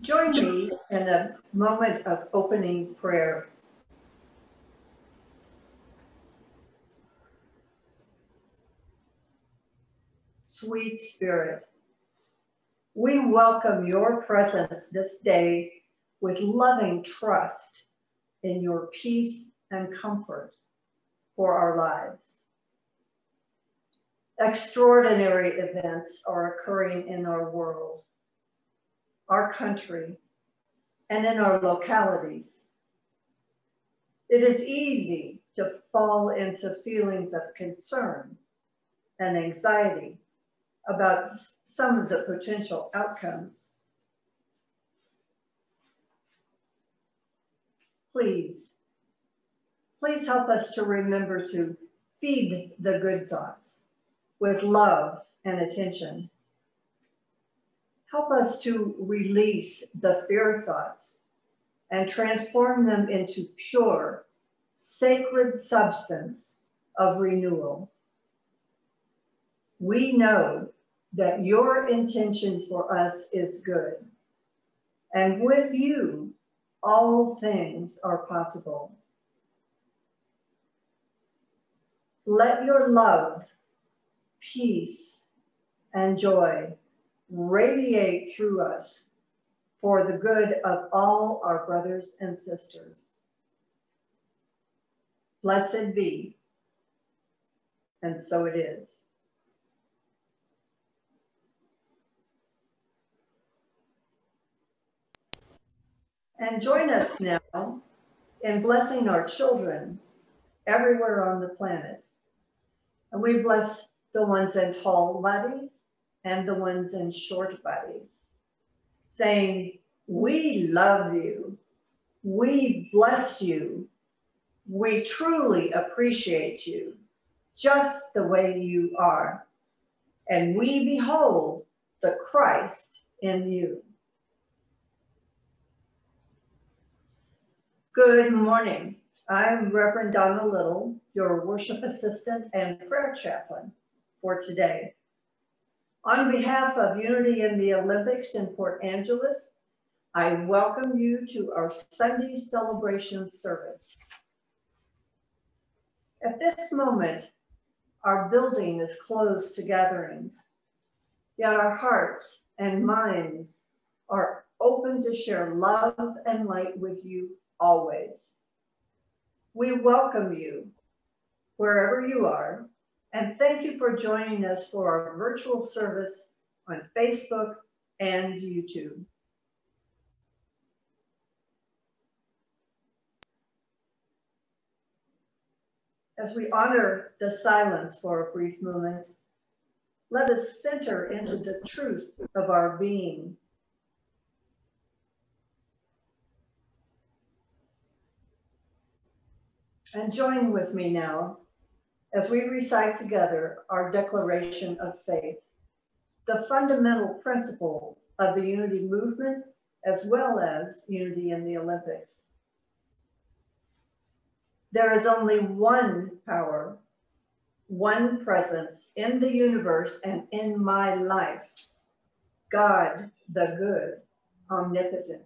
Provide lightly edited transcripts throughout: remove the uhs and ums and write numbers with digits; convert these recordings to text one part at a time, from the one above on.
Join me in a moment of opening prayer. Sweet Spirit, we welcome your presence this day with loving trust in your peace and comfort for our lives. Extraordinary events are occurring in our world, our country, and in our localities. It is easy to fall into feelings of concern and anxiety about some of the potential outcomes. Please help us to remember to feed the good thoughts with love and attention. Help us to release the fear thoughts and transform them into pure, sacred substance of renewal. We know that your intention for us is good, and with you, all things are possible. Let your love, peace, and joy radiate through us for the good of all our brothers and sisters. Blessed be, and so it is. And join us now in blessing our children everywhere on the planet. And we bless the ones in tall bodies and the ones in short bodies, saying, we love you, we bless you, we truly appreciate you, just the way you are, and we behold the Christ in you. Good morning. I'm Reverend Donna Little, your worship assistant and prayer chaplain for today. On behalf of Unity in the Olympics in Port Angeles, I welcome you to our Sunday celebration service. At this moment, our building is closed to gatherings, yet our hearts and minds are open to share love and light with you always. We welcome you wherever you are, and thank you for joining us for our virtual service on Facebook and YouTube. As we honor the silence for a brief moment, let us center into the truth of our being. And join with me now as we recite together our declaration of faith, the fundamental principle of the Unity movement, as well as Unity in the Olympics. There is only one power, one presence in the universe and in my life, God, the good, omnipotent.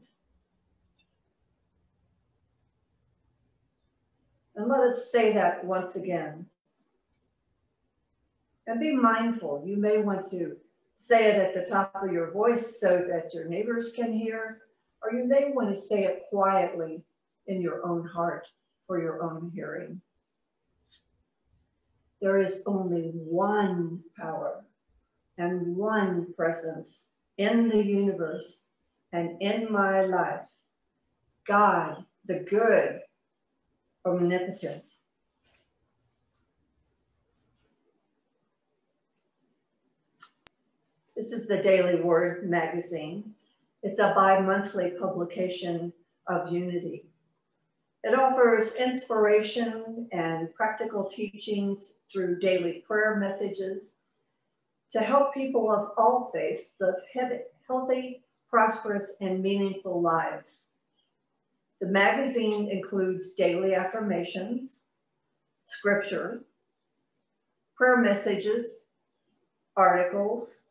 And let us say that once again. And be mindful, you may want to say it at the top of your voice so that your neighbors can hear, or you may want to say it quietly in your own heart for your own hearing. There is only one power and one presence in the universe and in my life, God, the good, omnipotent. This is the Daily Word magazine. It's a bi-monthly publication of Unity. It offers inspiration and practical teachings through daily prayer messages to help people of all faiths live healthy, prosperous, and meaningful lives. The magazine includes daily affirmations, scripture, prayer messages, articles,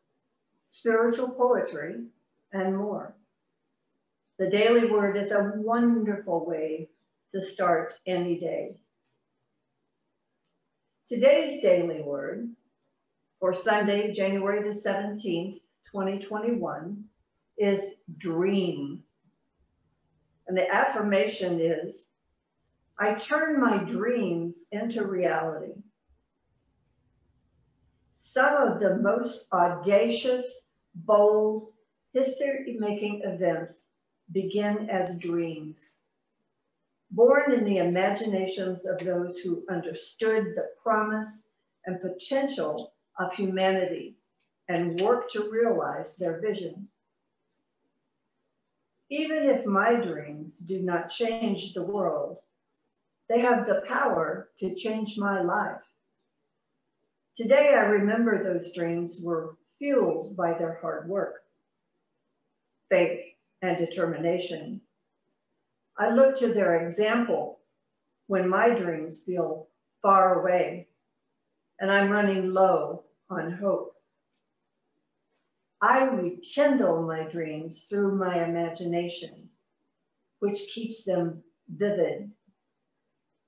spiritual poetry, and more. The daily word is a wonderful way to start any day. Today's daily word for Sunday, January the 17th, 2021 is dream. And the affirmation is, I turn my dreams into reality. Some of the most audacious, bold, history-making events begin as dreams, born in the imaginations of those who understood the promise and potential of humanity and worked to realize their vision. Even if my dreams do not change the world, they have the power to change my life. Today, I remember those dreams were fueled by their hard work, faith, and determination. I look to their example when my dreams feel far away and I'm running low on hope. I rekindle my dreams through my imagination, which keeps them vivid.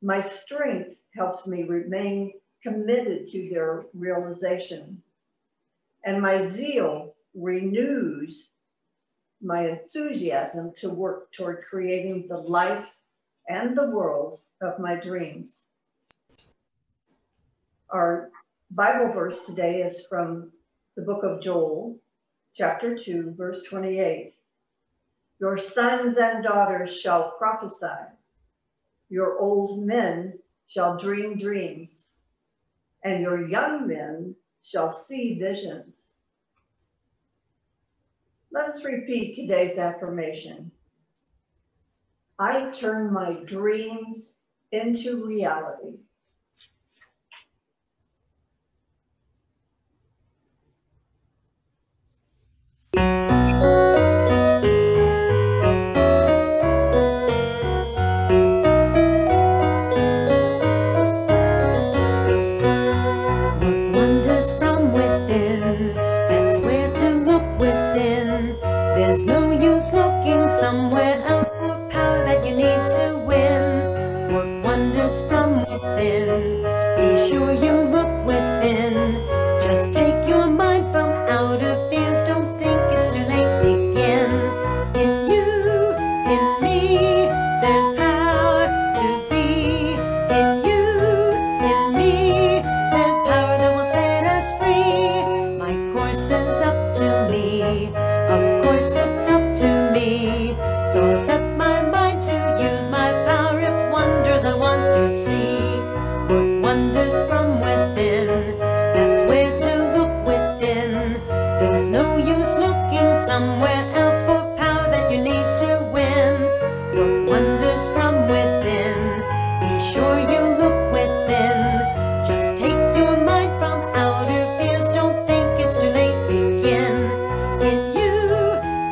My strength helps me remain committed to their realization, and my zeal renews my enthusiasm to work toward creating the life and the world of my dreams. Our Bible verse today is from the book of Joel, chapter 2, verse 28. Your sons and daughters shall prophesy. Your old men shall dream dreams, and your young men shall see visions. Let us repeat today's affirmation. I turn my dreams into reality. Somewhere else for power that you need to win. Work wonders from within. Be sure you look within. Just take your mind from outer fears. Don't think it's too late. Begin. In you, in me, there's power to be. In you, in me, there's power that will set us free. My course is up to me. Of course it's up to me. So I'll set my mind to use my power if wonders I want to see. Work wonders from within. That's where to look within. There's no use looking somewhere else for power that you need to win. Work wonders from within. Be sure you look within. Just take your mind from outer fears. Don't think it's too late. Begin. In you,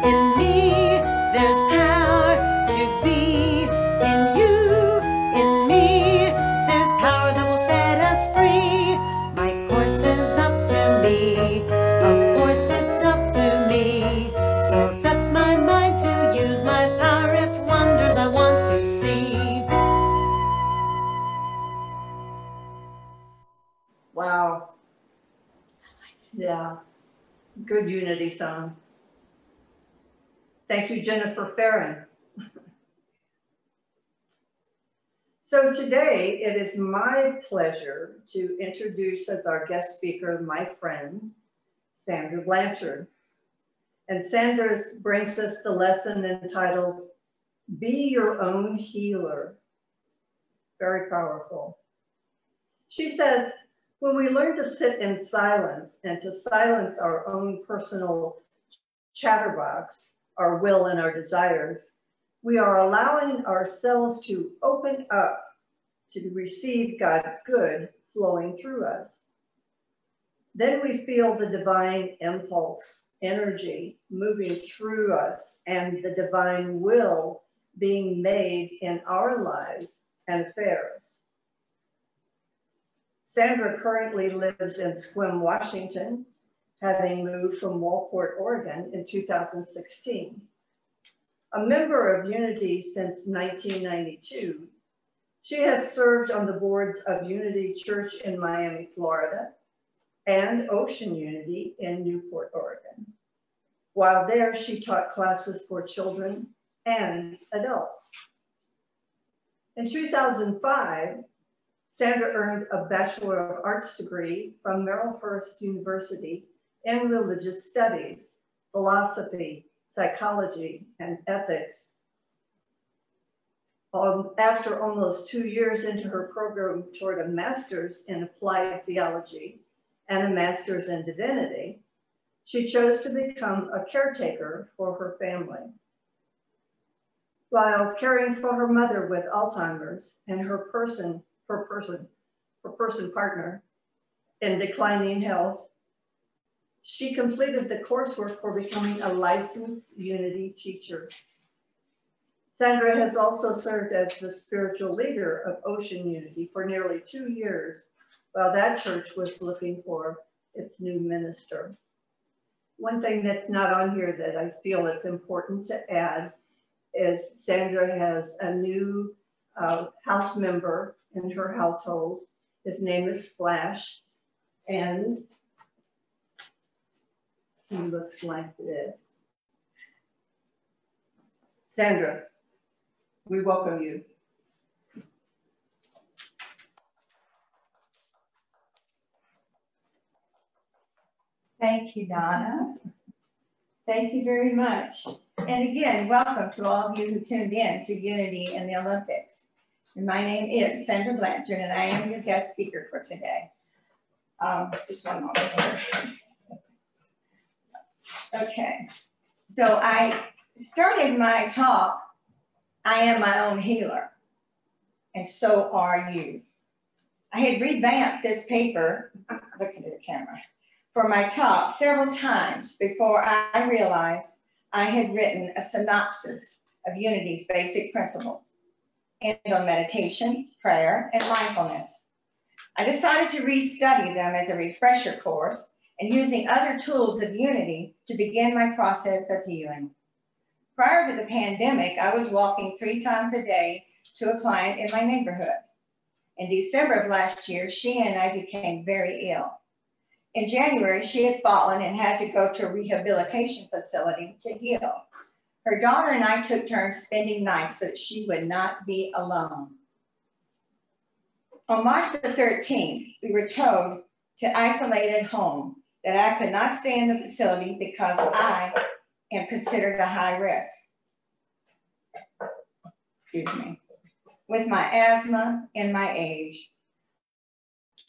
in me, there's power to be. In you, in me, there's power that will set us free. My course is up to me. Of course it's up to me. So I'll set my mind to use my power if wonders I want to see. Wow. Yeah, good unity song. Thank you, Jennifer Farron. So today, it is my pleasure to introduce as our guest speaker, my friend, Sandra Blanchard. And Sandra brings us the lesson entitled, Be Your Own Healer. Very powerful. She says, when we learn to sit in silence and to silence our own personal chatterbox, our will and our desires, we are allowing ourselves to open up to receive God's good flowing through us. Then we feel the divine impulse, energy moving through us and the divine will being made in our lives and affairs. Sandra currently lives in Sequim, Washington, having moved from Waldport, Oregon in 2016. A member of Unity since 1992, she has served on the boards of Unity Church in Miami, Florida, and Ocean Unity in Newport, Oregon. While there, she taught classes for children and adults. In 2005, Sandra earned a Bachelor of Arts degree from Marylhurst University in Religious Studies, Philosophy, Psychology, and Ethics. After almost 2 years into her program toward a master's in applied theology and a master's in divinity, she chose to become a caretaker for her family. While caring for her mother with Alzheimer's and her person partner in declining health, she completed the coursework for becoming a licensed Unity teacher. Sandra has also served as the spiritual leader of Ocean Unity for nearly 2 years, while that church was looking for its new minister. One thing that's not on here that I feel it's important to add is Sandra has a new house member in her household. His name is Flash, and he looks like this. Sandra, we welcome you. Thank you, Donna. Thank you very much. And again, welcome to all of you who tuned in to Unity and the Olympics. And my name is Sandra Blanchard, and I am your guest speaker for today. Just one moment here. Okay, so I started my talk, I am my own healer, and so are you. I had revamped this paper, looking at the camera, for my talk several times before I realized I had written a synopsis of Unity's basic principles and on meditation, prayer, and mindfulness. I decided to restudy them as a refresher course and using other tools of Unity to begin my process of healing. Prior to the pandemic, I was walking 3 times a day to a client in my neighborhood. In December of last year, she and I became very ill. In January, she had fallen and had to go to a rehabilitation facility to heal. Her daughter and I took turns spending nights so that she would not be alone. On March the 13th, we were told to isolate at home, that I could not stay in the facility because I am considered a high risk. Excuse me. With my asthma and my age,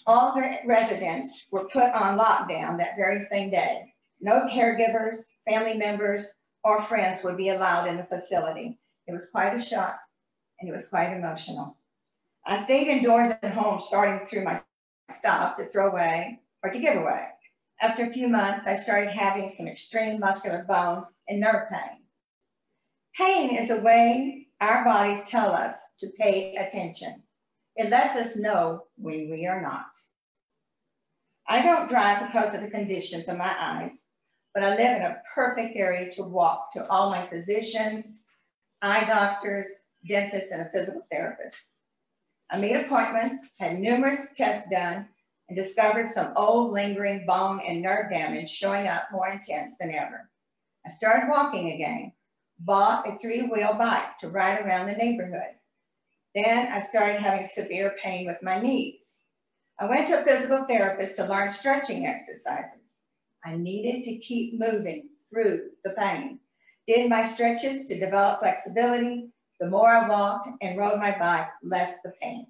all the residents were put on lockdown that very same day. No caregivers, family members, or friends would be allowed in the facility. It was quite a shock, and it was quite emotional. I stayed indoors at home, sorting through my stuff to throw away or to give away. After a few months, I started having some extreme muscular bone and nerve pain. Pain is a way our bodies tell us to pay attention. It lets us know when we are not. I don't drive because of the conditions of my eyes, but I live in a perfect area to walk to all my physicians, eye doctors, dentists, and a physical therapist. I made appointments, had numerous tests done, and discovered some old lingering bone and nerve damage showing up more intense than ever. I started walking again, bought a 3-wheel bike to ride around the neighborhood. Then I started having severe pain with my knees. I went to a physical therapist to learn stretching exercises. I needed to keep moving through the pain. Did my stretches to develop flexibility. The more I walked and rode my bike, less the pain.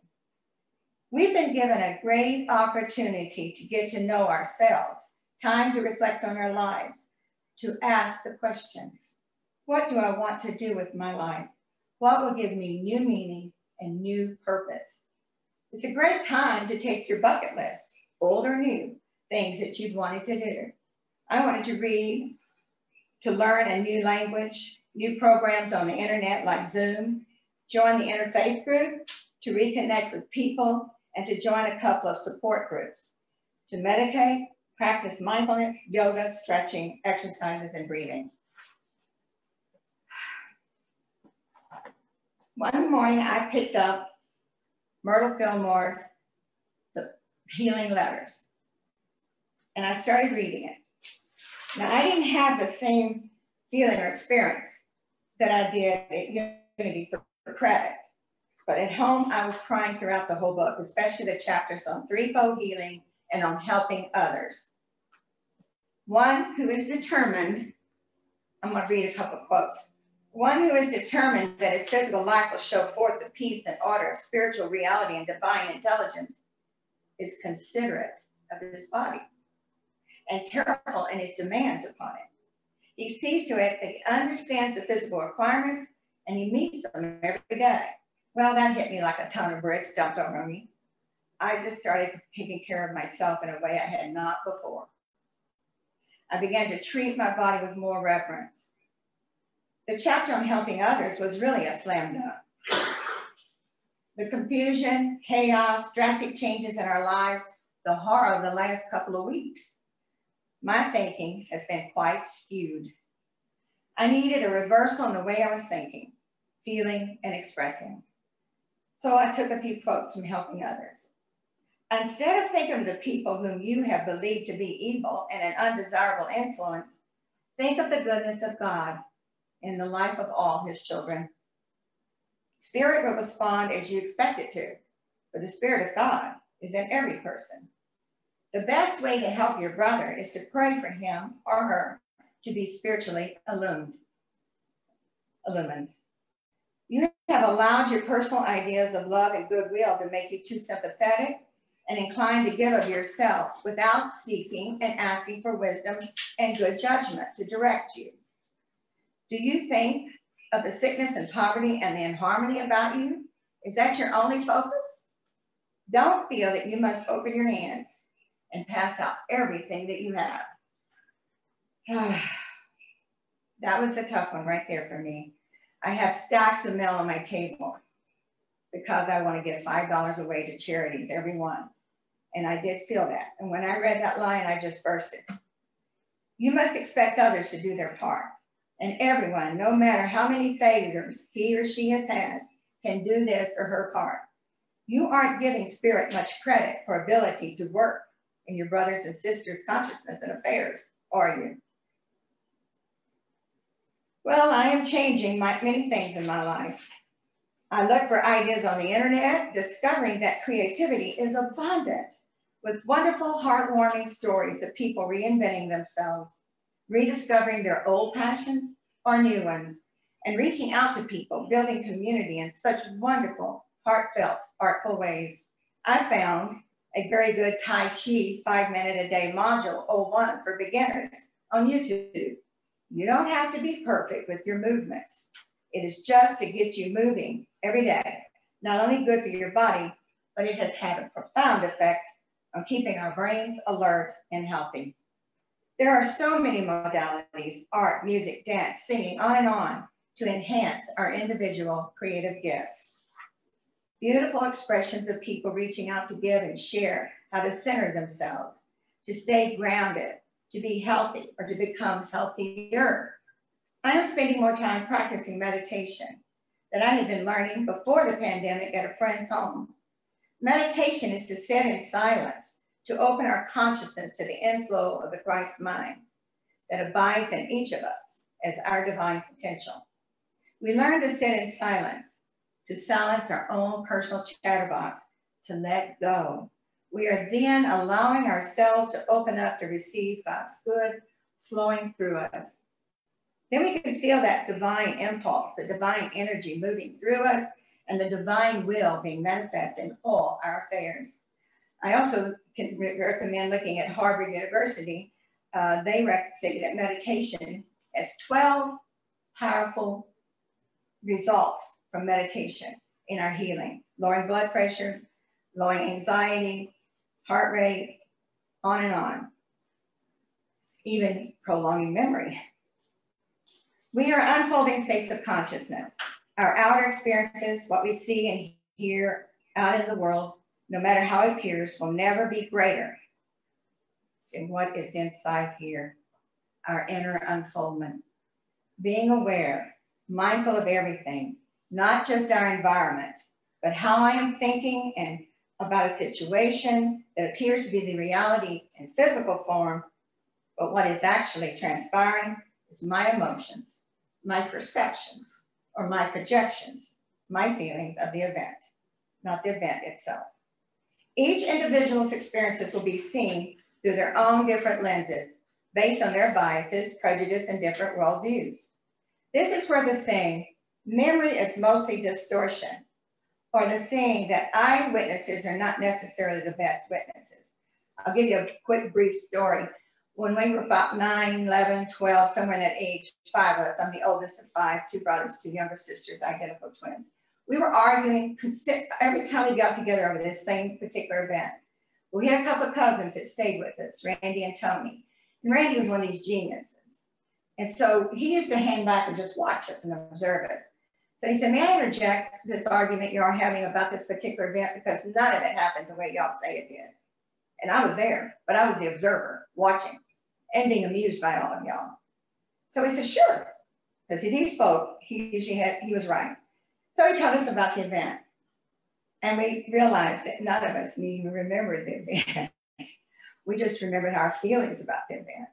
We've been given a great opportunity to get to know ourselves, time to reflect on our lives, to ask the questions. What do I want to do with my life? What will give me new meaning and new purpose? It's a great time to take your bucket list, old or new, things that you've wanted to do. I wanted to read, to learn a new language, new programs on the internet like Zoom, join the interfaith group, to reconnect with people, and to join a couple of support groups, to meditate, practice mindfulness, yoga, stretching, exercises, and breathing. One morning I picked up Myrtle Fillmore's The Healing Letters, and I started reading it. Now, I didn't have the same feeling or experience that I did at Unity for credit, but at home I was crying throughout the whole book, especially the chapters on threefold healing and on helping others. One who is determined, I'm going to read a couple of quotes. One who is determined that his physical life will show forth the peace and order of spiritual reality and divine intelligence is considerate of his body and careful in his demands upon it. He sees to it that he understands the physical requirements and he meets them every day. Well, that hit me like a ton of bricks dumped over me. I just started taking care of myself in a way I had not before. I began to treat my body with more reverence. The chapter on helping others was really a slam dunk. The confusion, chaos, drastic changes in our lives, the horror of the last couple of weeks. My thinking has been quite skewed. I needed a reversal in the way I was thinking, feeling, and expressing. So I took a few quotes from Helping Others. Instead of thinking of the people whom you have believed to be evil and an undesirable influence, think of the goodness of God in the life of all his children. Spirit will respond as you expect it to, for the Spirit of God is in every person. The best way to help your brother is to pray for him or her to be spiritually illumined. You have allowed your personal ideas of love and goodwill to make you too sympathetic and inclined to give of yourself without seeking and asking for wisdom and good judgment to direct you. Do you think of the sickness and poverty and the inharmony about you? Is that your only focus? Don't feel that you must open your hands and pass out everything that you have. That was a tough one right there for me. I have stacks of mail on my table because I want to give $5 away to charities, every one. And I did feel that. And when I read that line, I just bursted. You must expect others to do their part. And everyone, no matter how many failures he or she has had, can do this or her part. You aren't giving Spirit much credit for ability to work in your brothers and sisters' consciousness and affairs, are you? Well, I am changing many things in my life. I look for ideas on the internet, discovering that creativity is abundant with wonderful, heartwarming stories of people reinventing themselves, rediscovering their old passions or new ones, and reaching out to people, building community in such wonderful, heartfelt, artful ways. I found a very good Tai Chi 5-minute-a-day module 01 for beginners on YouTube. You don't have to be perfect with your movements. It is just to get you moving every day. Not only good for your body, but it has had a profound effect on keeping our brains alert and healthy. There are so many modalities, art, music, dance, singing, on, to enhance our individual creative gifts. Beautiful expressions of people reaching out to give and share how to center themselves, to stay grounded, to be healthy, or to become healthier. I am spending more time practicing meditation that I had been learning before the pandemic at a friend's home. Meditation is to sit in silence, to open our consciousness to the inflow of the Christ mind that abides in each of us as our divine potential. We learn to sit in silence, to silence our own personal chatterbox, to let go. We are then allowing ourselves to open up to receive God's good flowing through us. Then we can feel that divine impulse, the divine energy moving through us, and the divine will being manifest in all our affairs. I also can recommend looking at Harvard University. They say that meditation has 12 powerful results from meditation in our healing: lowering blood pressure, lowering anxiety, heart rate, on and on, even prolonging memory. We are unfolding states of consciousness. Our outer experiences, what we see and hear out in the world, no matter how it appears, will never be greater than what is inside here, our inner unfoldment. Being aware, mindful of everything, not just our environment, but how I am thinking and about a situation that appears to be the reality in physical form, but what is actually transpiring is my emotions, my perceptions, or my projections, my feelings of the event, not the event itself. Each individual's experiences will be seen through their own different lenses, based on their biases, prejudice, and different worldviews. This is where the saying, memory is mostly distortion, or the saying that eyewitnesses are not necessarily the best witnesses. I'll give you a quick, brief story. When we were about 9, 11, 12, somewhere in that age, 5 of us, I'm the oldest of 5, 2 brothers, 2 younger sisters, identical twins. We were arguing every time we got together over this same particular event. We had a couple of cousins that stayed with us, Randy and Tony. And Randy was one of these geniuses. And so he used to hang back and just watch us and observe us. So he said, may I interject this argument you're having about this particular event, because none of it happened the way y'all say it did. And I was there, but I was the observer, watching and being amused by all of y'all. So he said, sure, because if he spoke, he was right. So he told us about the event. And we realized that none of us even remembered the event. We just remembered our feelings about the event.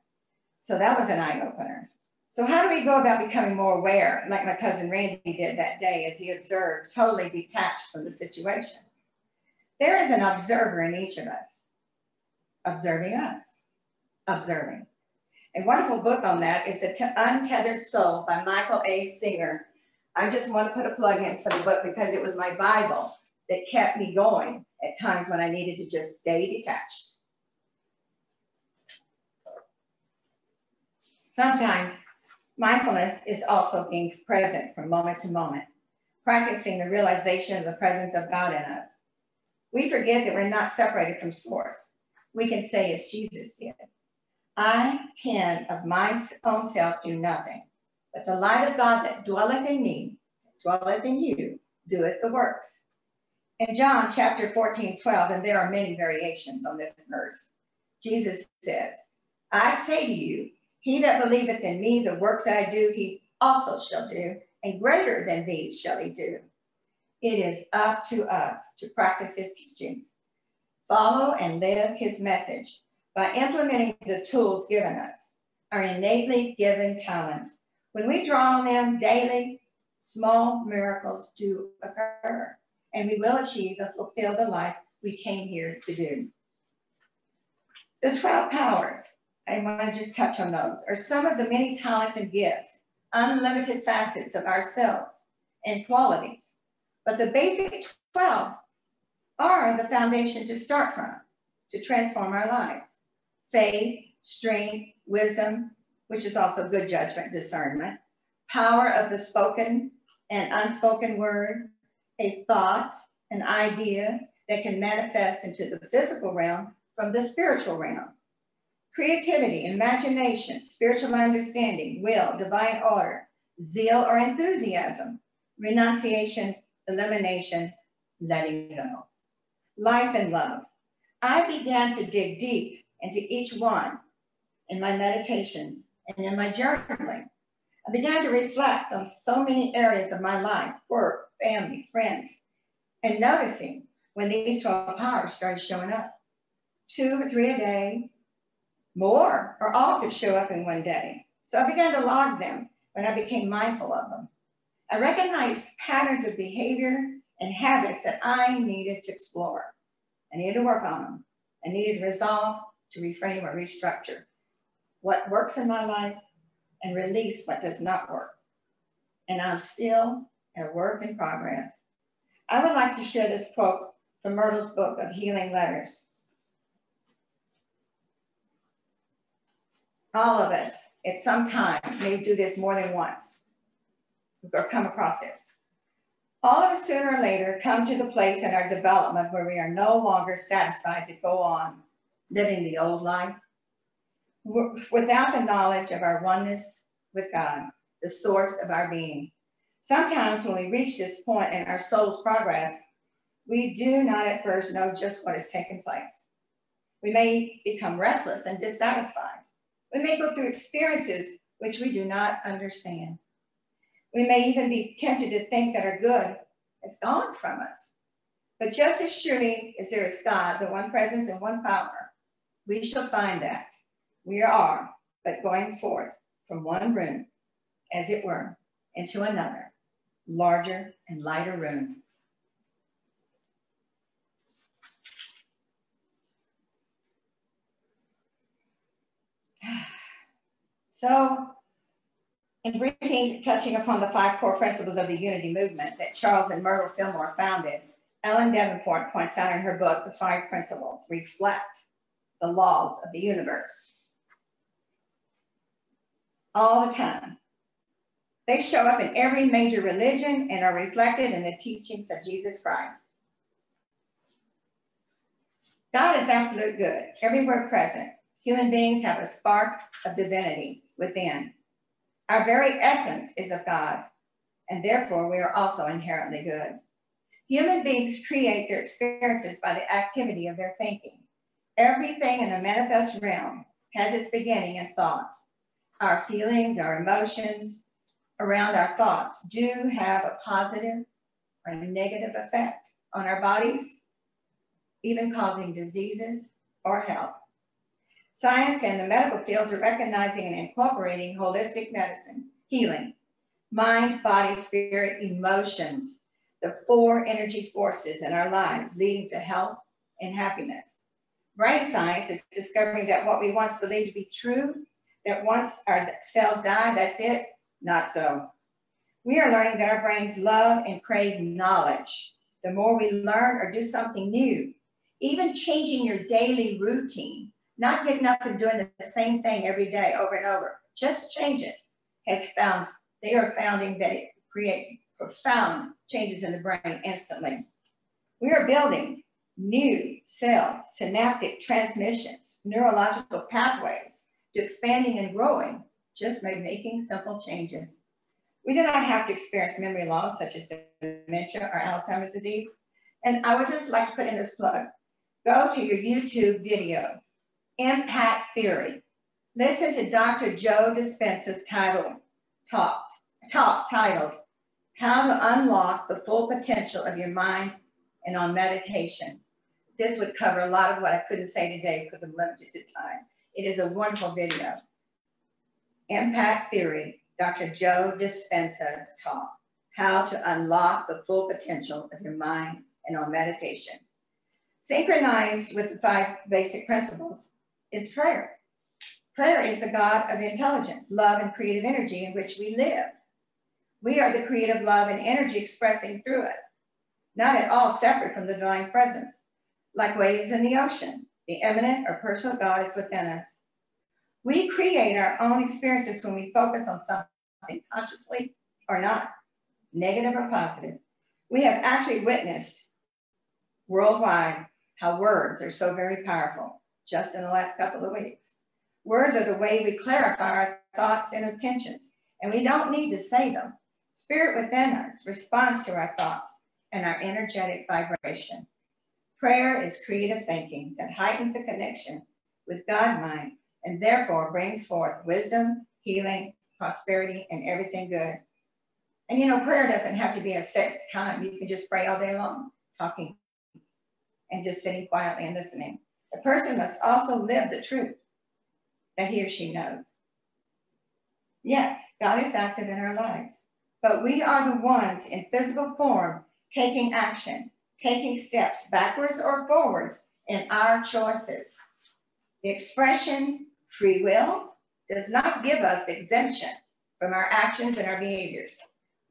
So that was an eye-opener. So how do we go about becoming more aware, like my cousin Randy did that day as he observed, totally detached from the situation? There is an observer in each of us, observing us, observing. A wonderful book on that is The Untethered Soul by Michael A. Singer. I just want to put a plug in for the book because it was my Bible that kept me going at times when I needed to just stay detached. Sometimes mindfulness is also being present from moment to moment, practicing the realization of the presence of God in us. We forget that we're not separated from Source. We can say as Jesus did, I can of my own self do nothing, but the light of God that dwelleth in me, dwelleth in you, doeth the works. In John chapter 14:12, and there are many variations on this verse, Jesus says, I say to you, he that believeth in me, the works that I do, he also shall do, and greater than these shall he do. It is up to us to practice his teachings, follow and live his message by implementing the tools given us, our innately given talents. When we draw on them daily, small miracles do occur, and we will achieve and fulfill the life we came here to do. The 12 powers, I want to just touch on those, are some of the many talents and gifts, unlimited facets of ourselves and qualities. But the basic 12 are the foundation to start from, to transform our lives. Faith, strength, wisdom, which is also good judgment, discernment, power of the spoken and unspoken word, a thought, an idea that can manifest into the physical realm from the spiritual realm. Creativity, imagination, spiritual understanding, will, divine order, zeal or enthusiasm, renunciation, elimination, letting go. Life and love. I began to dig deep into each one in my meditations and in my journaling. I began to reflect on so many areas of my life, work, family, friends, and noticing when these 12 powers started showing up. 2 or 3 a day, more, or all could show up in one day. So I began to log them when I became mindful of them. I recognized patterns of behavior and habits that I needed to explore. I needed to work on them. I needed to resolve, to reframe or restructure what works in my life and release what does not work. And I'm still a work in progress. I would like to share this quote from Myrtle's book of Healing Letters. All of us at some time may do this more than once or come across this. All of us sooner or later come to the place in our development where we are no longer satisfied to go on living the old life without the knowledge of our oneness with God, the source of our being. Sometimes when we reach this point in our soul's progress, we do not at first know just what has taken place. We may become restless and dissatisfied. We may go through experiences which we do not understand. We may even be tempted to think that our good is gone from us. But just as surely as there is God, the one presence and one power, we shall find that we are but going forth from one room, as it were, into another, larger and lighter room. So, in briefly touching upon the 5 core principles of the unity movement that Charles and Myrtle Fillmore founded, Ellen Davenport points out in her book, The 5 Principles reflect the laws of the universe. All the time. They show up in every major religion and are reflected in the teachings of Jesus Christ. God is absolute good, everywhere present. Human beings have a spark of divinity within. Our very essence is of God, and therefore we are also inherently good. Human beings create their experiences by the activity of their thinking. Everything in the manifest realm has its beginning in thought. Our feelings, our emotions around our thoughts do have a positive or negative effect on our bodies, even causing diseases or health. Science and the medical fields are recognizing and incorporating holistic medicine, healing, mind, body, spirit, emotions, the 4 energy forces in our lives leading to health and happiness. Brain science is discovering that what we once believed to be true, that once our cells die, that's it, not so. We are learning that our brains love and crave knowledge. The more we learn or do something new, even changing your daily routine, not getting up and doing the same thing every day over and over, just change it, they are finding that it creates profound changes in the brain instantly. We are building new cells, synaptic transmissions, neurological pathways to expanding and growing just by making simple changes. We do not have to experience memory loss such as dementia or Alzheimer's disease. And I would just like to put in this plug. Go to your YouTube video, Impact Theory. Listen to Dr. Joe Dispenza's talk titled, How to Unlock the Full Potential of Your Mind and on Meditation. This would cover a lot of what I couldn't say today because I'm limited to time. It is a wonderful video. Impact Theory, Dr. Joe Dispenza's talk, How to Unlock the Full Potential of Your Mind and on Meditation. Synchronized with the 5 basic principles is prayer. Prayer is the God of intelligence, love, and creative energy in which we live. We are the creative love and energy expressing through us, not at all separate from the divine presence, like waves in the ocean. The eminent or personal God is within us. We create our own experiences when we focus on something consciously or not, negative or positive. We have actually witnessed worldwide how words are so very powerful just in the last couple of weeks. Words are the way we clarify our thoughts and intentions, and we don't need to say them. Spirit within us responds to our thoughts and our energetic vibration. Prayer is creative thinking that heightens the connection with God mind and therefore brings forth wisdom, healing, prosperity, and everything good. And you know, prayer doesn't have to be a sex kind. You can just pray all day long, talking and just sitting quietly and listening. The person must also live the truth that he or she knows. Yes, God is active in our lives, but we are the ones in physical form taking action, taking steps backwards or forwards in our choices. The expression free will does not give us exemption from our actions and our behaviors.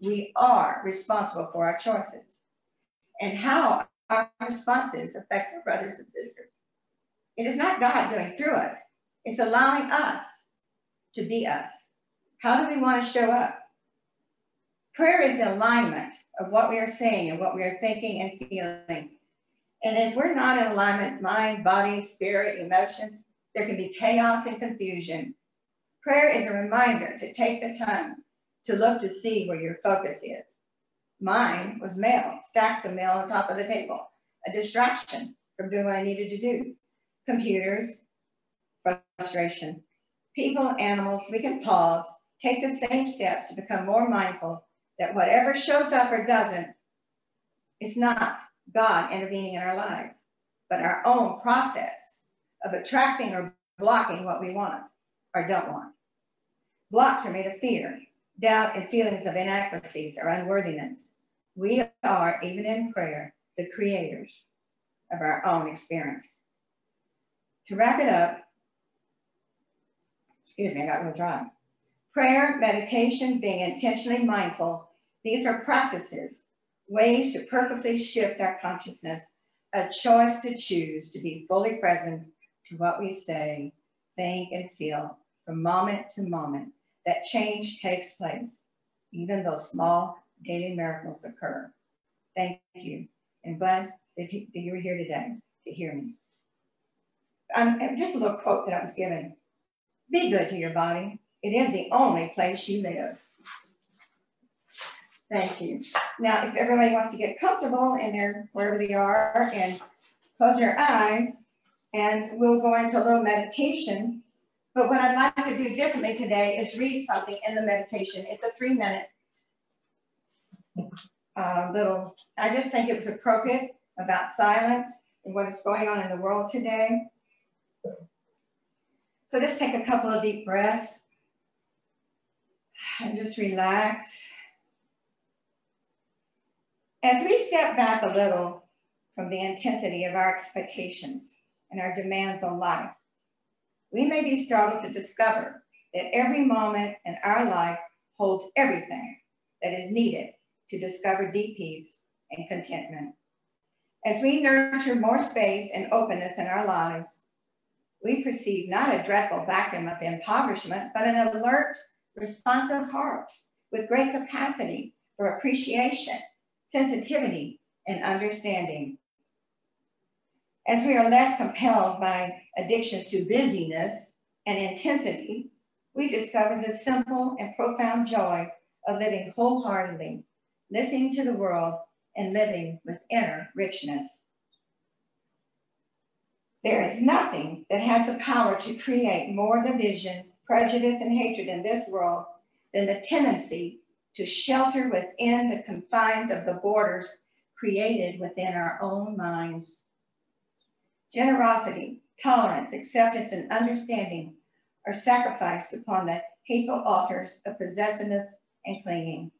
We are responsible for our choices and how our responses affect our brothers and sisters. It is not God doing through us. It's allowing us to be us. How do we want to show up? Prayer is the alignment of what we are saying and what we are thinking and feeling. And if we're not in alignment, mind, body, spirit, emotions, there can be chaos and confusion. Prayer is a reminder to take the time to look to see where your focus is. Mine was mail, stacks of mail on top of the table, a distraction from doing what I needed to do. Computers, frustration. People, animals, we can pause, take the same steps to become more mindful that whatever shows up or doesn't, it's not God intervening in our lives, but our own process of attracting or blocking what we want or don't want. Blocks are made of fear, doubt, and feelings of inadequacies or unworthiness. We are, even in prayer, the creators of our own experience. To wrap it up, excuse me, I got a little dry. Prayer, meditation, being intentionally mindful, these are practices, ways to purposely shift our consciousness, a choice to choose to be fully present to what we say, think, and feel from moment to moment. That change takes place, even though small daily miracles occur. Thank you, and glad that you were here today to hear me. Just a little quote that I was given. Be good to your body. It is the only place you live. Thank you. Now, if everybody wants to get comfortable in their, wherever they are, and close their eyes, and we'll go into a little meditation. But what I'd like to do differently today is read something in the meditation. It's a 3-minute little, I just think it was appropriate about silence and what is going on in the world today. So just take a couple of deep breaths and just relax. As we step back a little from the intensity of our expectations and our demands on life, we may be startled to discover that every moment in our life holds everything that is needed to discover deep peace and contentment. As we nurture more space and openness in our lives, we perceive not a dreadful vacuum of impoverishment, but an alert, responsive heart with great capacity for appreciation, sensitivity, and understanding. As we are less compelled by addictions to busyness and intensity, we discover the simple and profound joy of living wholeheartedly, listening to the world, and living with inner richness. There is nothing that has the power to create more division, prejudice, and hatred in this world than the tendency to shelter within the confines of the borders created within our own minds. Generosity, tolerance, acceptance, and understanding are sacrificed upon the hateful altars of possessiveness and clinging.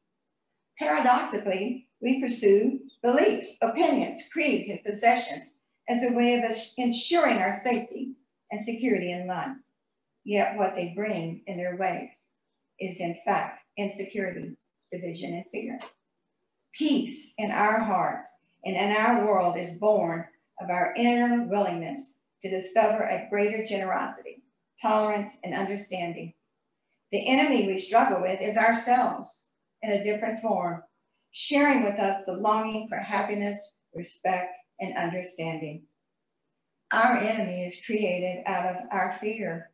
Paradoxically, we pursue beliefs, opinions, creeds, and possessions as a way of ensuring our safety and security in life. Yet what they bring in their way is in fact insecurity, division, and fear. Peace in our hearts and in our world is born of our inner willingness to discover a greater generosity, tolerance, and understanding. The enemy we struggle with is ourselves in a different form, sharing with us the longing for happiness, respect, and understanding. Our enemy is created out of our fear.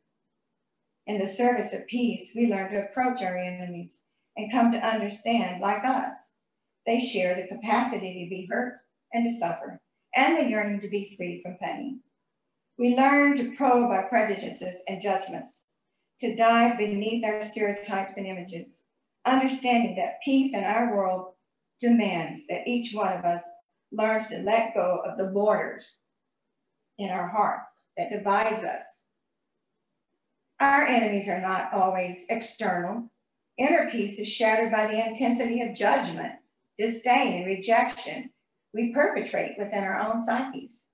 In the service of peace, we learn to approach our enemies and come to understand, like us, they share the capacity to be hurt and to suffer, and the yearning to be free from pain. We learn to probe our prejudices and judgments, to dive beneath our stereotypes and images, understanding that peace in our world demands that each one of us learns to let go of the borders in our heart that divides us. Our enemies are not always external. Inner peace is shattered by the intensity of judgment, disdain, and rejection we perpetrate within our own psyches.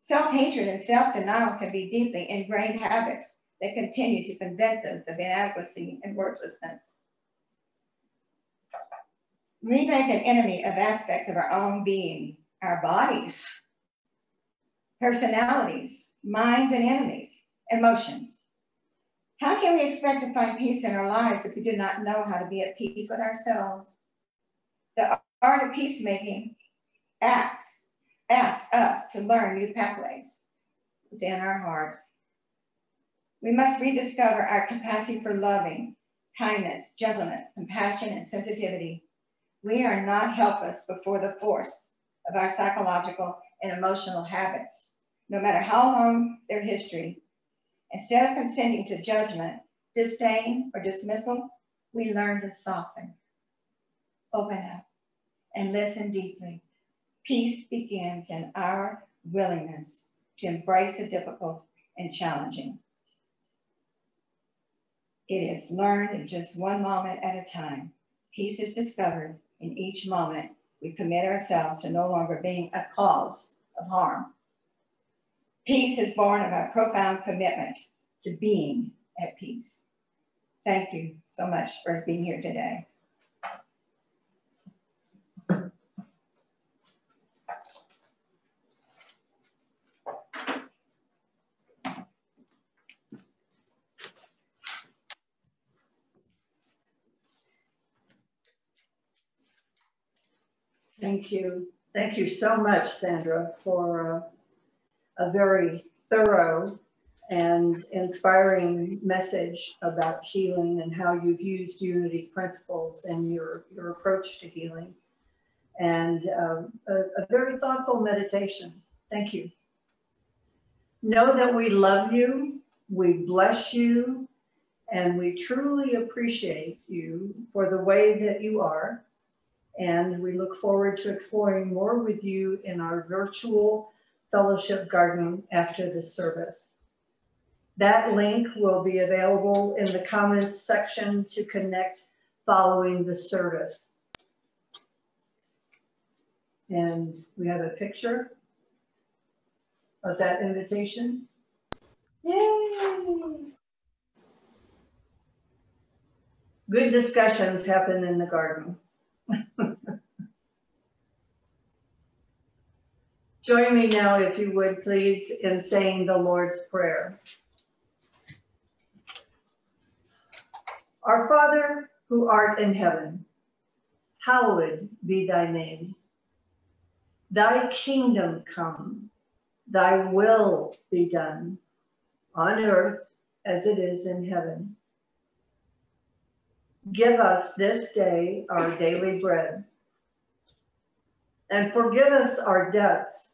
Self-hatred and self-denial can be deeply ingrained habits that continue to convince us of inadequacy and worthlessness. We make an enemy of aspects of our own being, our bodies, personalities, minds, and enemies, emotions. How can we expect to find peace in our lives if we do not know how to be at peace with ourselves? The art of peacemaking asks us to learn new pathways within our hearts. We must rediscover our capacity for loving, kindness, gentleness, compassion, and sensitivity. We are not helpless before the force of our psychological and emotional habits, no matter how long their history. Instead of consenting to judgment, disdain, or dismissal, we learn to soften. open up, and listen deeply. Peace begins in our willingness to embrace the difficult and challenging. It is learned in just one moment at a time. Peace is discovered in each moment we commit ourselves to no longer being a cause of harm. Peace is born of our profound commitment to being at peace. Thank you so much for being here today. Thank you. Thank you so much, Sandra, for a very thorough and inspiring message about healing and how you've used unity principles in your approach to healing, and a very thoughtful meditation. Thank you. Know that we love you, we bless you, and we truly appreciate you for the way that you are. And we look forward to exploring more with you in our virtual fellowship garden after this service. That link will be available in the comments section to connect following the service. And we have a picture of that invitation. Yay! Good discussions happen in the garden. Join me now, if you would, please, in saying the Lord's Prayer. Our Father, who art in heaven, hallowed be thy name. Thy kingdom come, thy will be done, on earth as it is in heaven. Give us this day our daily bread, and forgive us our debts,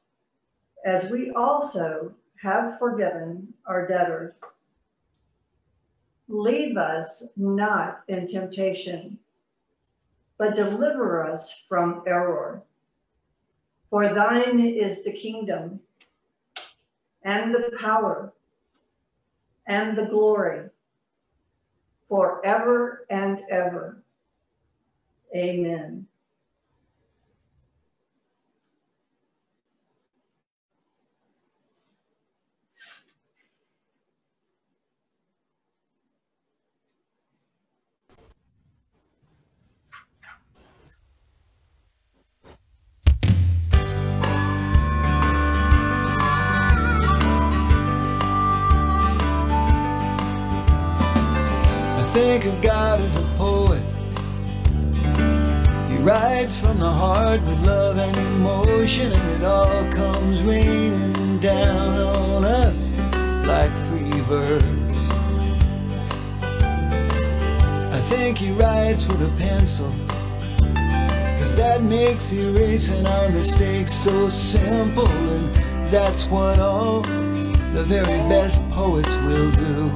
as we also have forgiven our debtors. Leave us not in temptation, but deliver us from error. For thine is the kingdom, and the power, and the glory, forever and ever. Amen. Think of God as a poet. He writes from the heart with love and emotion, and it all comes raining down on us like free verse. I think he writes with a pencil, 'cause that makes erasing our mistakes so simple, and that's what all the very best poets will do.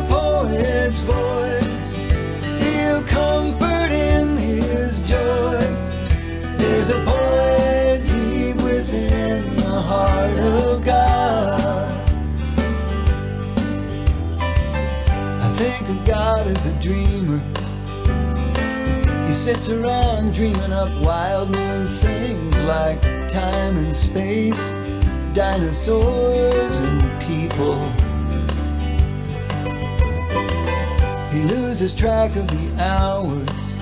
Poet's voice, feel comfort in his joy. There's a poet deep within the heart of God. I think of God as a dreamer. He sits around dreaming up wild new things like time and space, dinosaurs and people. He loses track of the hours,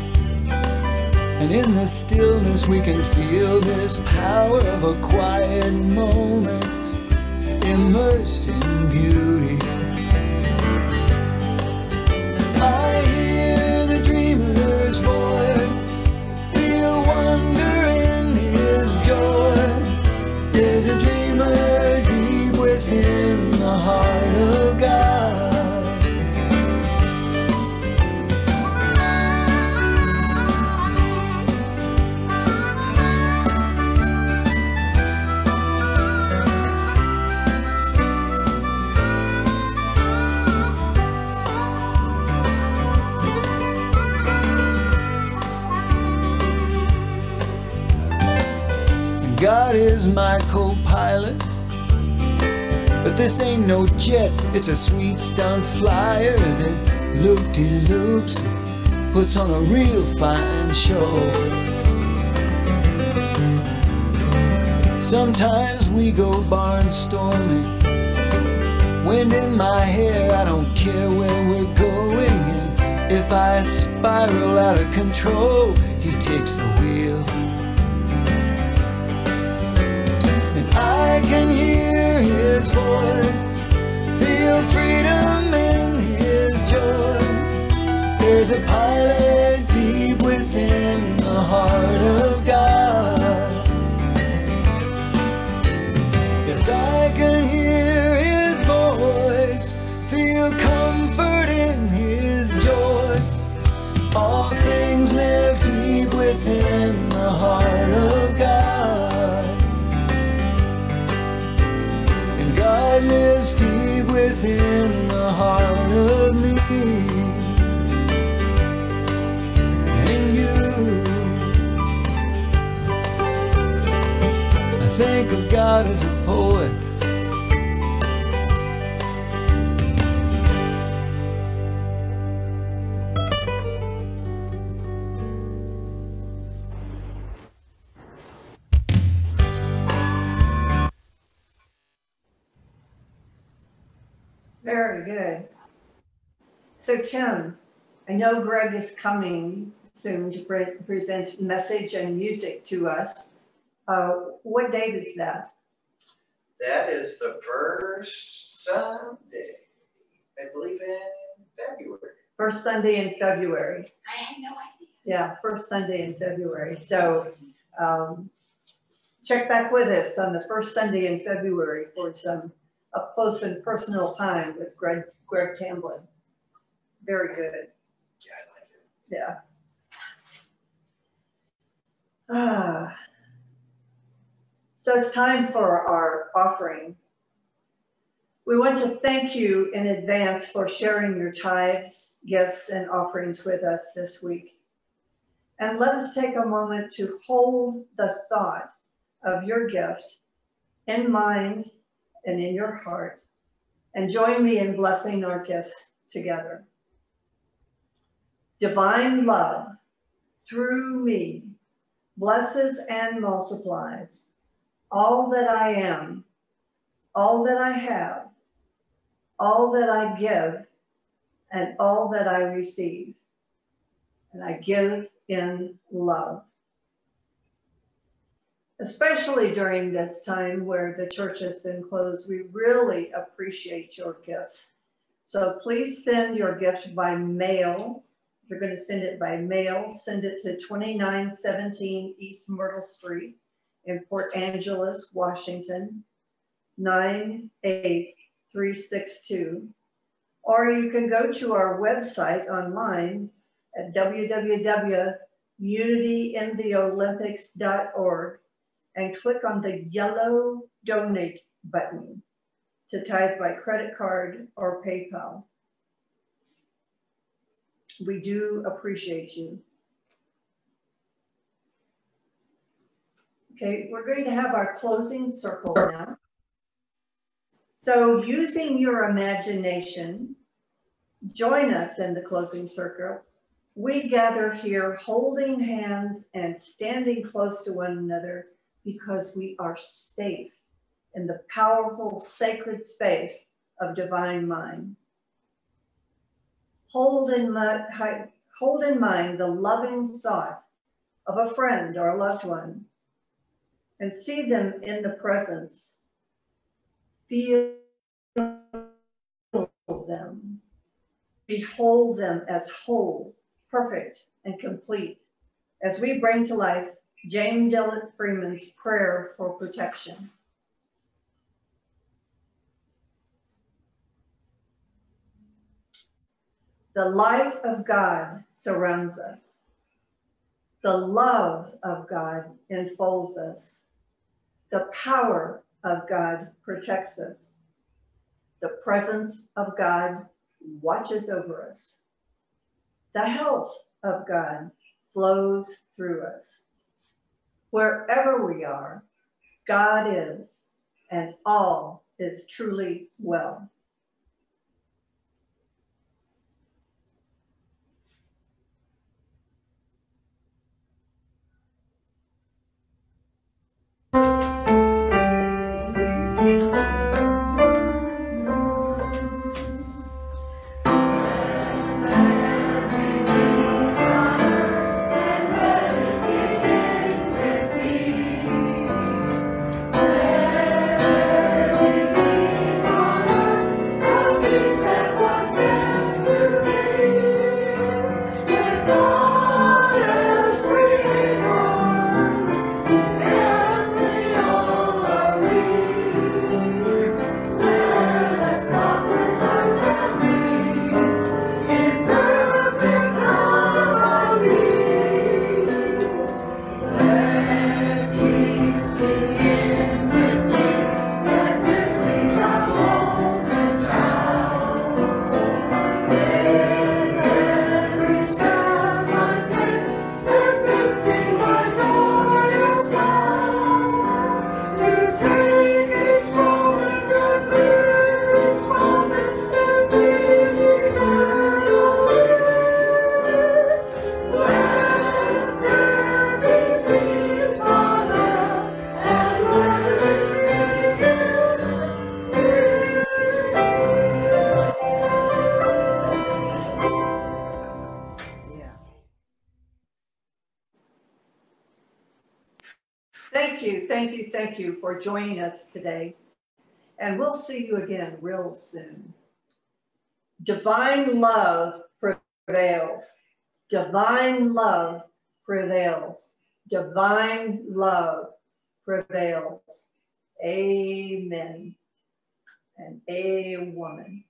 and in the stillness we can feel this power of a quiet moment immersed in beauty. I hear the dreamer's voice, feel wonder in his joy. There's a dreamer deep within the heart of God. God is my co-pilot, but this ain't no jet, it's a sweet stunt flyer that loop-de-loops and puts on a real fine show. Sometimes we go barnstorming, wind in my hair, I don't care where we're going. And if I spiral out of control, he takes the wheel. And I can hear his voice, feel freedom in his joy. There's a pilot deep within the heart of God. Yes, I can hear his voice, feel comfort in his joy. All things live deep within the heart of God. And God lives deep within the heart of me and you. I think of God as a poet, Very good. So Tim, I know Greg is coming soon to present message and music to us. What date is that? That is the first Sunday, I believe, in February. First Sunday in February. I had no idea. Yeah, first Sunday in February. So check back with us on the first Sunday in February for some up close and personal time with Greg Tamblin. Very good. Yeah, I like it. Yeah. So it's time for our offering. We want to thank you in advance for sharing your tithes, gifts, and offerings with us this week. And let us take a moment to hold the thought of your gift in mind and in your heart, and join me in blessing our gifts together. Divine love through me blesses and multiplies all that I am, all that I have, all that I give, and all that I receive. And I give in love. Especially during this time where the church has been closed, we really appreciate your gifts. So please send your gifts by mail. If you're going to send it by mail, send it to 2917 East Myrtle Street in Port Angeles, Washington, 98362. Or you can go to our website online at www.unityintheolympics.org and click on the yellow donate button to tithe by credit card or PayPal. We do appreciate you. Okay, we're going to have our closing circle now. So using your imagination, join us in the closing circle. We gather here holding hands and standing close to one another because we are safe in the powerful sacred space of divine mind. Hold in mind the loving thought of a friend or a loved one and see them in the presence. Feel them. Behold them as whole, perfect, and complete as we bring to life James Dillon Freeman's prayer for protection. The light of God surrounds us. The love of God enfolds us. The power of God protects us. The presence of God watches over us. The health of God flows through us. Wherever we are, God is, and all is truly well. Thank you for joining us today. And we'll see you again real soon. Divine love prevails. Divine love prevails. Divine love prevails. Amen and a woman.